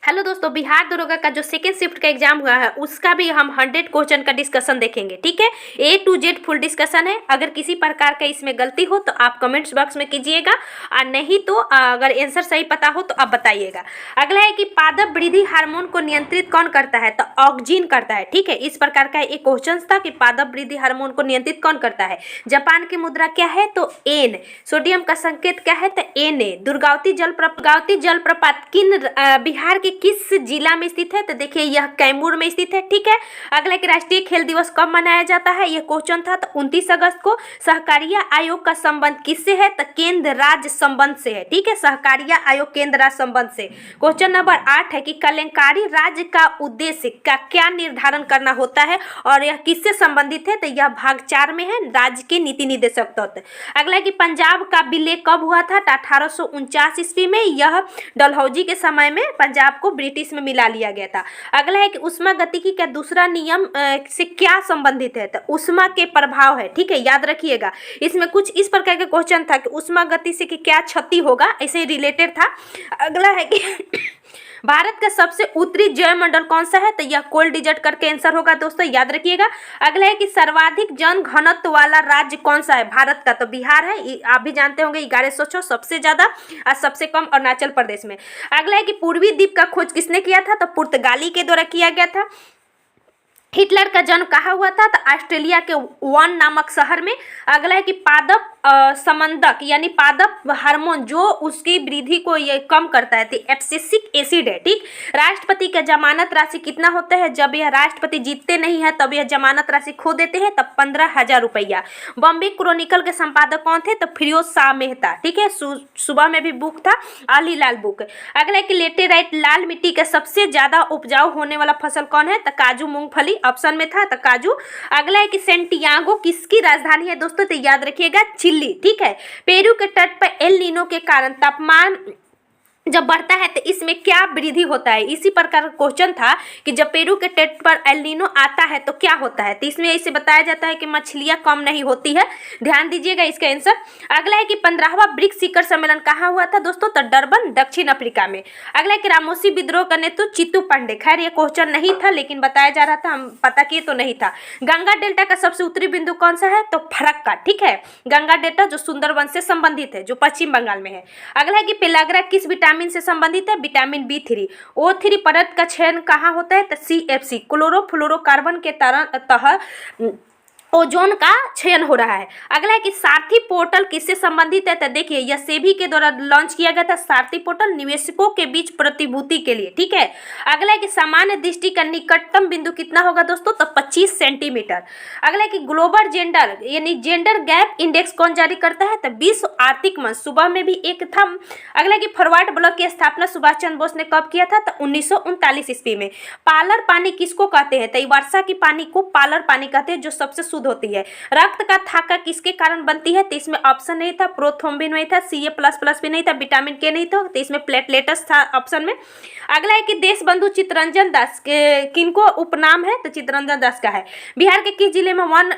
Hello दोस्तों, बिहार दरोगा का जो सेकेंड शिफ्ट का एग्जाम हुआ है उसका भी हम 100 क्वेश्चन का डिस्कशन देखेंगे। ठीक है, A to Z full discussion है। अगर किसी प्रकार का इसमें गलती हो तो आप कमेंट्स बॉक्स में कीजिएगा, और नहीं तो अगर आंसर सही पता हो तो आप बताइएगा। अगला है कि पादप वृद्धि हार्मोन को नियंत्रित कौन करता है, तो ऑक्जिन करता है। ठीक है, इस प्रकार का एक क्वेश्चन था कि पादप वृद्धि हार्मोन को नियंत्रित कौन करता है। जापान की मुद्रा क्या है, तो एन। सोडियम का संकेत क्या है, तो Na। दुर्गावती जलप्रपात किन बिहार के किस जिला में स्थित है, तो देखिए यह कैमूर में स्थित है। ठीक है, अगला कि राष्ट्रीय खेल दिवस कब मनाया जाता है, यह क्वेश्चन था, तो 29 अगस्त को। सहकारिता आयोग का संबंध किससे है, तो केंद्र राज्य संबंध से है। ठीक है, सहकारिता आयोग केंद्र राज्य संबंध से। क्वेश्चन नंबर 8 है कि कल्याणकारी राज्य का उद्देश्य का क्या निर्धारण करना होता है और यह किससे संबंधित है, तो यह भाग 4 में है, राज्य के नीति निर्देशक तत्व। अगला कि पंजाब का विलय कब हुआ था, 1849 ईस्वी में। यह डलहौजी के समय में पंजाब को ब्रिटिश में मिला लिया गया था। अगला है कि ऊष्मागतिकी का दूसरा नियम से क्या संबंधित है, तो ऊष्मा के प्रभाव है। ठीक है, याद रखिएगा, इसमें कुछ इस प्रकार का क्वेश्चन था कि ऊष्मागति से कि क्या क्षति होगा, ऐसे रिलेटेड था। अगला है कि भारत का सबसे उत्तरी जैवमंडल कौन सा है, तो यह कोल्ड डिजर्ट करके आंसर होगा दोस्तों, याद रखिएगा। अगला है कि सर्वाधिक जन घनत्व वाला राज्य कौन सा है भारत का, तो बिहार है। आप भी जानते होंगे 1106 सबसे ज्यादा और सबसे कम अरुणाचल प्रदेश में। अगला है कि पूर्वी द्वीप का खोज किसने किया था, तो पुर्तगाली के द्वारा किया गया था। हिटलर का जन्म कहाँ हुआ था, तो ऑस्ट्रेलिया के वन नामक शहर में। अगला है कि पादप समंदक यानी पादप हार्मोन जो उसकी वृद्धि को ये कम करता है, तो एब्सिसिक एसिड है। ठीक, राष्ट्रपति का जमानत राशि कितना होता है, जब यह राष्ट्रपति जीतते नहीं है तब यह जमानत राशि खो देते हैं, तब 15,000 रुपया। बॉम्बे क्रॉनिकल के संपादक कौन थे, तो फिरोज शाह मेहता। ठीक है, सुबह में भी बुक था, आली लाल बुक। अगला है कि लेटेराइट लाल मिट्टी का सबसे ज्यादा उपजाऊ होने वाला फसल कौन है, तो काजू मूंगफली ऑप्शन में था, तो काजू। अगला है कि सेंटियागो किसकी राजधानी है दोस्तों, तो याद रखिएगा चिली। ठीक है, पेरू के तट पर एल नीनो के कारण तापमान जब बढ़ता है तो इसमें क्या वृद्धि होता है। इसी प्रकार का क्वेश्चन था कि जब पेरू के तट पर एल नीनो आता है तो क्या होता है, तो इसमें इसे बताया जाता है कि मछलियां कम नहीं होती है। ध्यान दीजिएगा इसका आंसर। अगला है कि 15वां ब्रिक्स शिखर सम्मेलन कहाँ हुआ था दोस्तों, तो डरबन दक्षिण अफ्रीका में। अगला है कि रामोसी विद्रोह का नेतृत्व चित्तू पांडे। खैर ये क्वेश्चन नहीं था लेकिन बताया जा रहा था, हम पता किए तो नहीं था। गंगा डेल्टा का सबसे उत्तरी बिंदु कौन सा है, तो फरक्का। ठीक है, गंगा डेल्टा जो सुंदरवन से संबंधित है, जो पश्चिम बंगाल में है। अगला है कि पेलाग्रा किस विटामिन से संबंधित है, विटामिन B3। O3 परत का चयन कहाँ होता है, तो CFC क्लोरोफ्लोरोकार्बन के तहत ओजोन का चयन हो रहा है। अगला है कि सारथी पोर्टल किससे संबंधित है, तो देखिए यह सेबी के द्वारा लॉन्च किया गया था। सारथी पोर्टल निवेशकों के बीच प्रतिभूति के लिए। ठीक है, अगला है कि सामान्य दृष्टि का निकटतम बिंदु कितना होगा दोस्तों, तो 25 सेंटीमीटर। अगला है कि ग्लोबल जेंडर यानी जेंडर गैप इंडेक्स कौन जारी करता है, तो विश्व आर्थिक मंच। सुबह में भी एक था। अगला है कि फॉरवर्ड ब्लॉक की स्थापना सुभाष चंद्र बोस ने कब किया था, तो 1939 ईस्वी में। पालर पानी किसको कहते हैं, तो वर्षा की पानी को पालर पानी कहते हैं, जो सबसे शुद्ध होती है। रक्त का थाका किसके कारण बनती है, तो इसमें ऑप्शन नहीं था, प्रोथ्रोम्बिन नहीं था, Ca++ भी नहीं था, विटामिन के नहीं था, तो इसमें प्लेटलेट्स था ऑप्शन में। अगला है कि देशबंधु चित्तरंजन दास किनको उपनाम है, तो चित्तरंजन दास का है। बिहार के किस जिले में वन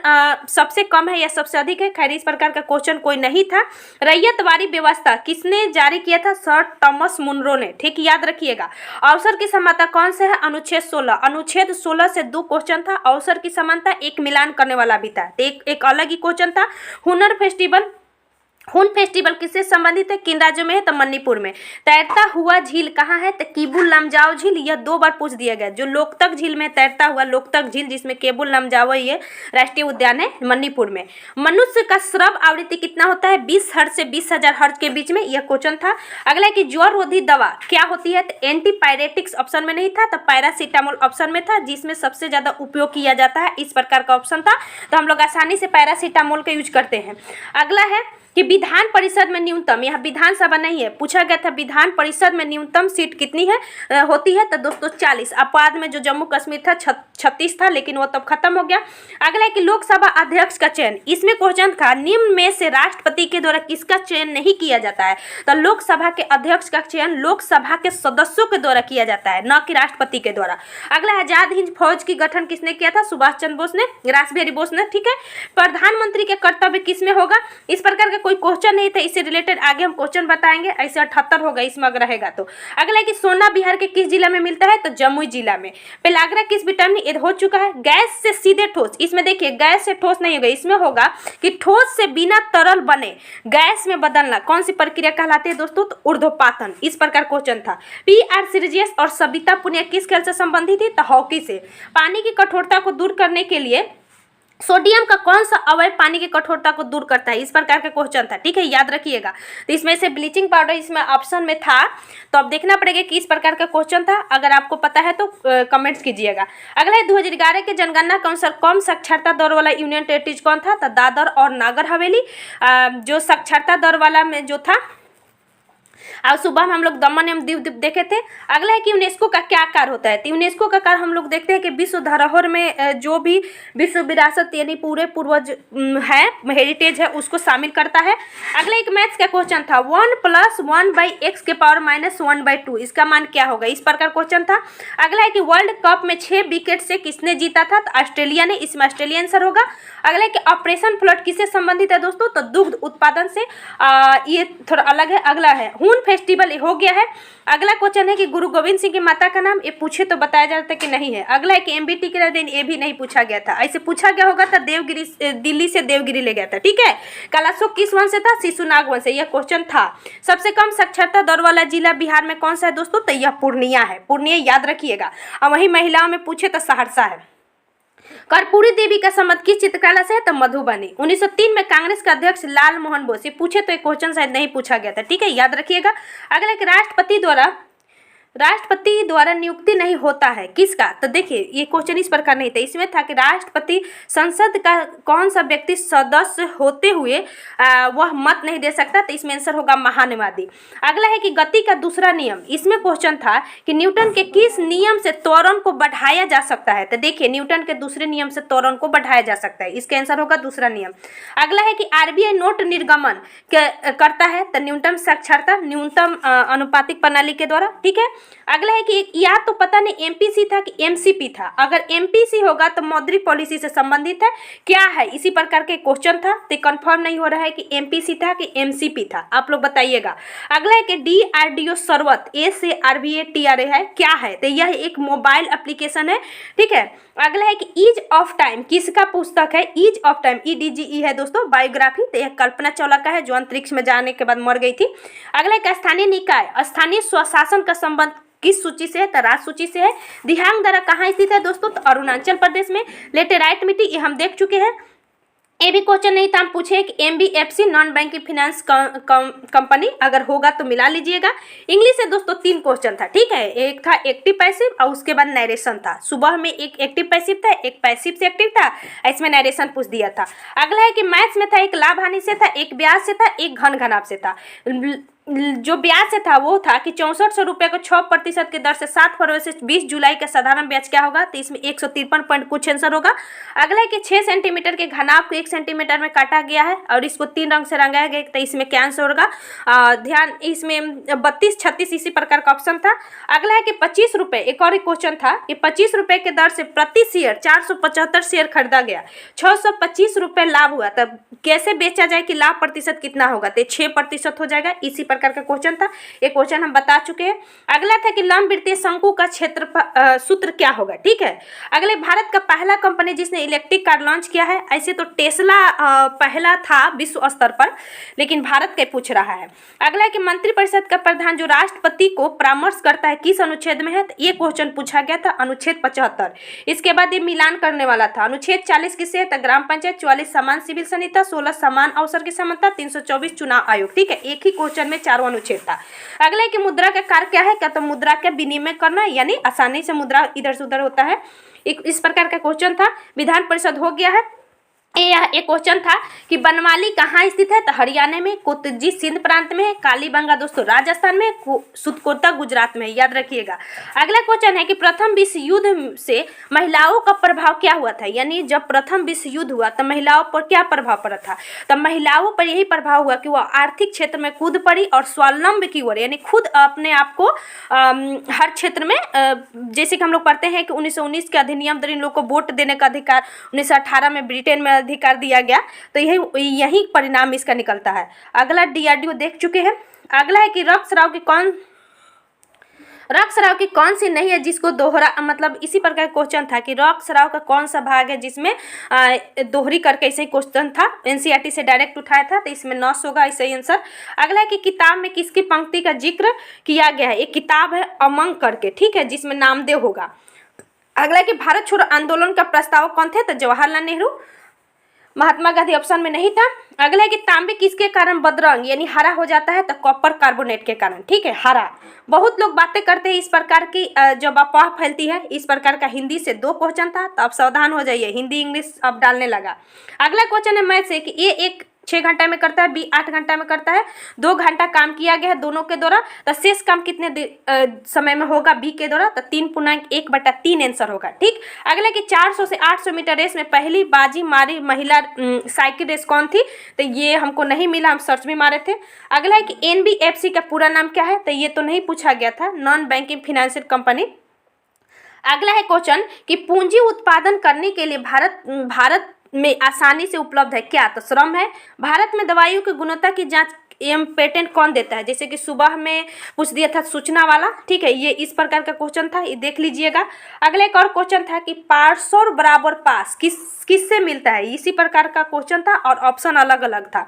सबसे कम है या सबसे अधिक है, खैर इस प्रकार का क्वेश्चन कोई नहीं था। रैयतवाड़ी व्यवस्था किसने जारी किया था, सर थॉमस मुनरो ने। ठीक, याद रखिएगा। अवसर की समानता कौन सा है, अनुच्छेद 16। अनुच्छेद 16 से 2 क्वेश्चन था। अवसर की समानता एक मिलान करने वाला भी था, एक अलग ही क्वेश्चन था। हुन फेस्टिवल किससे संबंधित है, किन राज्यों में है, तो मणिपुर में। तैरता हुआ झील कहाँ है, तो केबुल लमजाओ झील। यह 2 बार पूछ दिया गया। जो लोकतक झील में तैरता हुआ लोकतक झील, जिसमें केबुल लमजाओ ये राष्ट्रीय उद्यान है, मणिपुर में। मनुष्य का श्रव आवृत्ति कितना होता है, 20 हर्ट्ज से 20,000 हर्ट्ज के बीच में, यह क्वेश्चन था। अगला है कि ज्वर रोधी दवा क्या होती है, तो एंटीपायरेटिक्स ऑप्शन में नहीं था, तो पैरासीटामोल ऑप्शन में था, जिसमें सबसे ज्यादा उपयोग किया जाता है। इस प्रकार का ऑप्शन था, तो हम लोग आसानी से पैरासीटामोल का यूज करते हैं। अगला है कि विधान परिषद में न्यूनतम, यहाँ विधानसभा नहीं है, पूछा गया था विधान परिषद में न्यूनतम सीट कितनी है होती है, तो दोस्तों 40। अपवाद में जो जम्मू कश्मीर था 36 था, लेकिन वो तब खत्म हो गया। अगला है कि लोकसभा अध्यक्ष का चयन, इसमें क्वेश्चन था निम्न में से राष्ट्रपति के द्वारा किसका चयन नहीं किया जाता है? तो लोकसभा के अध्यक्ष का चयन लोकसभा के सदस्यों के द्वारा किया जाता है, न कि राष्ट्रपति के द्वारा। अगला आजाद हिंद फौज की गठन किसने किया था? सुभाष चंद्र बोस ने, रासबिहारी बोस ने, ठीक है। प्रधानमंत्री के कर्तव्य किसमें होगा? इस प्रकार का कोई क्वेश्चन नहीं था, इससे रिलेटेड आगे हम क्वेश्चन बताएंगे, ऐसे 78 होगा इसमें अगर रहेगा तो। अगला है कि सोना बिहार के किस जिला में मिलता है? तो जमुई जिला में। पेलाग्रा किस विटामिन ए हो चुका है? गैस से सीधे ठोस, इसमें देखिए गैस से ठोस नहीं होगा, इसमें होगा कि ठोस से बिना तरल बने गैस में बदलना, कौन सी प्रक्रिया कहलाती है दोस्तों? तो ऊर्ध्वपातन। इस प्रकार क्वेश्चन था। PR सीरीजियस और सविता पुनिया किस खेल से संबंधित थी? तो हॉकी से। पानी की कठोरता को दूर करने के लिए सोडियम का कौन सा अवयव पानी की कठोरता को दूर करता है? इस प्रकार का क्वेश्चन था, ठीक है, याद रखिएगा। तो इसमें से ब्लीचिंग पाउडर इसमें ऑप्शन में था, तो अब देखना पड़ेगा कि इस प्रकार का क्वेश्चन था। अगर आपको पता है तो कमेंट्स कीजिएगा। अगला है 2011 के जनगणना के अनुसार कम साक्षरता दर वाला यूनियन टेरिटरीज कौन था? तो दादर और नागर हवेली। जो साक्षरता दर वाला में जो था, और सुबह में हम लोग दमन एवं दीव देखे थे। अगला है कि यूनेस्को का क्या कार्य होता है? तो यूनेस्को का कार्य हम लोग देखते हैं कि विश्व धरोहर में जो भी विश्व विरासत यानी पूरे पूर्वज है, हेरिटेज है, उसको शामिल करता है। अगला एक मैथ्स का क्वेश्चन था, 1 + 1/x के पावर -1/2, इसका मान क्या होगा? इस प्रकार क्वेश्चन था। अगला है कि वर्ल्ड कप में 6 विकेट से किसने जीता था? तो ऑस्ट्रेलिया ने, इसमें ऑस्ट्रेलिया आंसर होगा। अगला है कि ऑपरेशन फ्लड किससे संबंधित है दोस्तों? तो दुग्ध उत्पादन से। ये थोड़ा अलग है। अगला है हून फेस्टिवल हो गया है। अगला क्वेश्चन है कि गुरु गोविंद सिंह की माता का नाम, ये पूछे तो बताया जाता है कि नहीं है। अगला है कि MBT के दिन, ये भी नहीं पूछा गया था, ऐसे पूछा गया होगा तो देवगिरी, दिल्ली से देवगिरी ले गया था, ठीक है। कलाशोक किस वंश से था? शिशुनाग वंश से, यह क्वेश्चन था। सबसे कम साक्षरता दर वाला जिला बिहार में कौन सा है दोस्तों? तो यह पूर्णिया है, पूर्णिया याद रखिएगा। और वही महिलाओं में पूछे तो सहरसा है। कर्पूरी देवी का संबंध किस चित्रकला से है? तो मधुबनी। 1903 में कांग्रेस के अध्यक्ष लाल मोहन बोस, ये पूछे तो एक क्वेश्चन शायद नहीं पूछा गया था, ठीक है, याद रखिएगा। अगला एक राष्ट्रपति द्वारा नियुक्ति नहीं होता है, किसका? तो देखिए ये क्वेश्चन इस प्रकार नहीं था, इसमें था कि राष्ट्रपति संसद का कौन सा व्यक्ति सदस्य होते हुए वह मत नहीं दे सकता, तो इसमें आंसर होगा महान्वादी। अगला है कि गति का दूसरा नियम, इसमें क्वेश्चन था कि न्यूटन के किस नियम से त्वरण को बढ़ाया जा सकता है? तो देखिए न्यूटन के दूसरे नियम से त्वरण को बढ़ाया जा सकता है, इसका आंसर होगा दूसरा नियम। अगला है कि RBI नोट निर्गमन करता है, तो न्यूनतम साक्षरता, न्यूनतम अनुपातिक प्रणाली के द्वारा, ठीक है। अगला है कि या तो पता नहीं MPC था कि MCP था, अगर MPC होगा तो मौद्रिक पॉलिसी से संबंधित है, क्या है? इसी प्रकार के क्वेश्चन था, तो कंफर्म नहीं हो रहा है कि MPC था कि MCP था, आप लोग बताइएगा। अगला है कि DRDO सर्वत, A से RBA TRA है, क्या है? तो यह एक मोबाइल एप्लीकेशन है, ठीक है। अगला है कि ईज ऑफ टाइम किसका पुस्तक है? ईज ऑफ टाइम, EDGE है दोस्तों, बायोग्राफी। तो यह कल्पना चावला का है, जो अंतरिक्ष में जाने के बाद मर गई थी। अगला एक स्थानीय निकाय, स्थानीय स्वशासन का संबंध किस सूची से है? तो राज सूची से है। दिहांग दरा कहाँ स्थित है दोस्तों? तो अरुणाचल प्रदेश में। लेटेराइट मिट्टी, ये हम देख चुके हैं, ये भी क्वेश्चन नहीं था, हम पूछे कि MBFC non banking finance company, अगर होगा तो मिला लीजिएगा। इंग्लिश से दोस्तों 3 क्वेश्चन था, ठीक है, एक था एक्टिव पैसिव और उसके बाद नरेशन था। सुबह में एक एक्टिव पैसिव था, एक पैसिव से एक्टिव था, इसमें नरेशन पूछ दिया था। अगला है कि मैथ्स में था, एक लाभ हानि से था, एक ब्याज से था, एक घन घनाभ से था। जो ब्याज से था वो था कि 6400 रुपये को 6% के दर से 7 फरवरी से 20 जुलाई का साधारण ब्याज क्या होगा? तो इसमें 153 पॉइंट कुछ आंसर होगा। अगला है कि 6 सेंटीमीटर के घनाभ को 1 सेंटीमीटर में काटा गया है और इसको 3 रंग से रंगाया गया, तो इसमें क्या आंसर होगा? ध्यान, इसमें 32, 36 इसी प्रकार का ऑप्शन था। अगला है कि 25 रुपये, एक और क्वेश्चन था कि 25 रुपये के दर से प्रति शेयर 475 शेयर खरीदा गया, 625 रुपये लाभ हुआ, तब कैसे बेचा जाए कि लाभ प्रतिशत कितना होगा? तो 6% हो जाएगा, इसी प्रकार का क्वेश्चन था, एक क्वेश्चन हम बता चुके हैं। अगला था कि लंबवृत्तीय शंकु का क्षेत्र सूत्र क्या होगा, ठीक है। अगले भारत का पहला कंपनी जिसने इलेक्ट्रिक कार लॉन्च किया है, ऐसे तो टेस्ला पहला था विश्व स्तर पर, लेकिन भारत के पूछ रहा है। अगला है कि मंत्रिपरिषद का प्रधान जो राष्ट्रपति को परामर्श करता है किस अनुच्छेद में है? तो ये क्वेश्चन पूछा गया था, अनुच्छेद 75। इसके बाद ये मिलान करने वाला था, अनुच्छेद 40 किससे है? तो ग्राम पंचायत, 44 समान सिविल संहिता, 16 समान अवसर की समानता, 324 चुनाव आयोग, ठीक है। एक ही क्वेश्चन में चारों अनुच्छेद था। अगला है कि मुद्रा का कार्य क्या है? क्या तो मुद्रा का विनिमय करना, यानी आसानी से मुद्रा इधर से उधर होता है, इस प्रकार का क्वेश्चन था। विधान परिषद हो गया है। एक क्वेश्चन था कि बनमाली कहाँ स्थित है, तो हरियाणा में, कोतजी सिंध प्रांत में है, कालीबंगा दोस्तों राजस्थान में, सुतकोता गुजरात में, याद रखिएगा। अगला क्वेश्चन है कि प्रथम विश्व युद्ध से महिलाओं का प्रभाव क्या हुआ था, यानी जब प्रथम विश्व युद्ध हुआ तो महिलाओं पर क्या प्रभाव पड़ा था, तो महिलाओं पर यही प्रभाव हुआ कि वह आर्थिक क्षेत्र में कूद पड़ी और स्वावलंबी की ओर, यानी खुद अपने आप को हर क्षेत्र में, जैसे कि हम लोग पढ़ते हैं कि 1919 के अधिनियम द्वारा इन लोग को वोट देने का अधिकार, 1918 में ब्रिटेन में अधिकार दिया गया, तो यही परिणाम इसका निकलता है। अगला DRDO देख चुके हैं। अगला है कि रक्त स्राव की कौन सी नहीं है जिसको दोहरा, मतलब इसी प्रकार क्वेश्चन था कि रक्त स्राव का कौन सा भाग है जिसमें दोहरी करके ऐसे ही क्वेश्चन था, NCERT से डायरेक्ट उठाया था, तो इसमें 9 होगा सही आंसर। अगला है कि किताब में किसकी पंक्ति का जिक्र किया गया है, एक किताब है अमंग करके, ठीक है, जिसमें नामदेव होगा। अगला है कि भारत छोड़ो आंदोलन का प्रस्तावक कौन थे, तो जवाहरलाल नेहरू। महात्मा गांधी ऑप्शन में नहीं था। अगला है कि तांबे किसके कारण बदरंग यानी हरा हो जाता है, तो कॉपर कार्बोनेट के कारण, ठीक है, हरा। बहुत लोग बातें करते हैं इस प्रकार की, जब अफवाह फैलती है इस प्रकार का। हिंदी से 2 क्वेश्चन था, तो अब सावधान हो जाइए, हिंदी इंग्लिश अब डालने लगा। अगला क्वेश्चन है मैथ से कि ए एक 6 घंटा में करता है, बी 8 घंटा में करता है, 2 घंटा काम किया गया है दोनों के द्वारा, तो शेष काम कितने समय में होगा बी के द्वारा, तो 3.1/3 आंसर होगा, ठीक। अगला कि 400 से 800 मीटर रेस में पहली बाजी मारी महिला साइकिल रेस कौन थी, तो ये हमको नहीं मिला, हम सर्च में मारे थे। अगला है कि NBFC का पूरा नाम क्या है, तो ये तो नहीं पूछा गया था, नॉन बैंकिंग फाइनेंशियल कंपनी। अगला है क्वेश्चन कि पूंजी उत्पादन करने के लिए भारत में आसानी से उपलब्ध है क्या, तो श्रम है। भारत में दवाइयों की गुणवत्ता की जांच एवं पेटेंट कौन देता है, जैसे कि सुबह में पूछ दिया था सूचना वाला, ठीक है, ये इस प्रकार का क्वेश्चन था, ये देख लीजिएगा। अगला एक और क्वेश्चन था कि पार्श्व बराबर पास किससे मिलता है, इसी प्रकार का क्वेश्चन था और ऑप्शन अलग अलग था।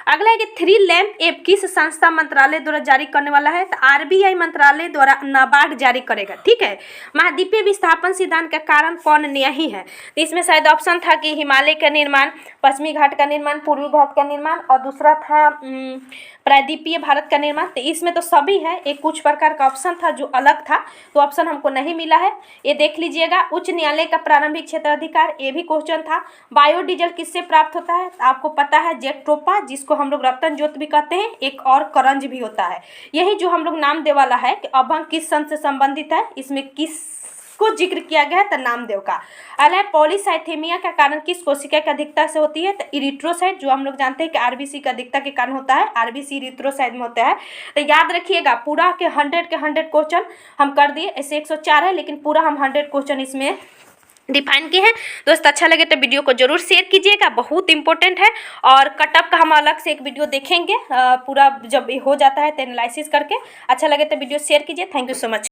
अगला है कि 3 लैंप ऐप किस संस्था मंत्रालय द्वारा जारी करने वाला है, तो RBI मंत्रालय द्वारा नाबार्ड जारी करेगा, ठीक है। महाद्वीपीय विस्थापन सिद्धांत का कारण कौन नहीं है, तो इसमें शायद ऑप्शन था कि हिमालय का निर्माण, पश्चिमी घाट का निर्माण, पूर्वी घाट का निर्माण, और दूसरा था प्रायद्वीपीय भारत का निर्माण, तो इसमें तो सभी है, एक कुछ प्रकार का ऑप्शन था जो अलग था, तो ऑप्शन हमको नहीं मिला है, ये देख लीजिएगा। उच्च न्यायालय का प्रारंभिक क्षेत्राधिकार, ये भी क्वेश्चन था। बायोडीजल किससे प्राप्त होता है, आपको पता है जेट्रोपा, जिसको हम लोग रतन ज्योत भी कहते हैं, एक और करंज भी होता है। यही जो हम लोग नाम दे वाला है कि अभंग किस संत से संबंधित है, इसमें किस को जिक्र किया गया है, तो नामदेव का। अगला पॉलीसाइथेमिया का कारण किस कोशिका की अधिकता से होती है, तो इरिथ्रोसाइट, जो हम लोग जानते हैं कि RBC की अधिकता के कारण होता है, RBC इरिथ्रोसाइट में होता है। तो याद रखिएगा पूरा के 100 क्वेश्चन हम कर दिए, ऐसे 104 है, लेकिन पूरा हम 100 क्वेश्चन इसमें डिफाइन किए हैं। दोस्त अच्छा लगे तो वीडियो को जरूर शेयर कीजिएगा, बहुत इंपॉर्टेंट है। और कटअप का हम अलग से एक वीडियो देखेंगे, पूरा जब हो जाता है तो एनालिसिस करके। अच्छा लगे तो वीडियो शेयर कीजिए। Thank you so much.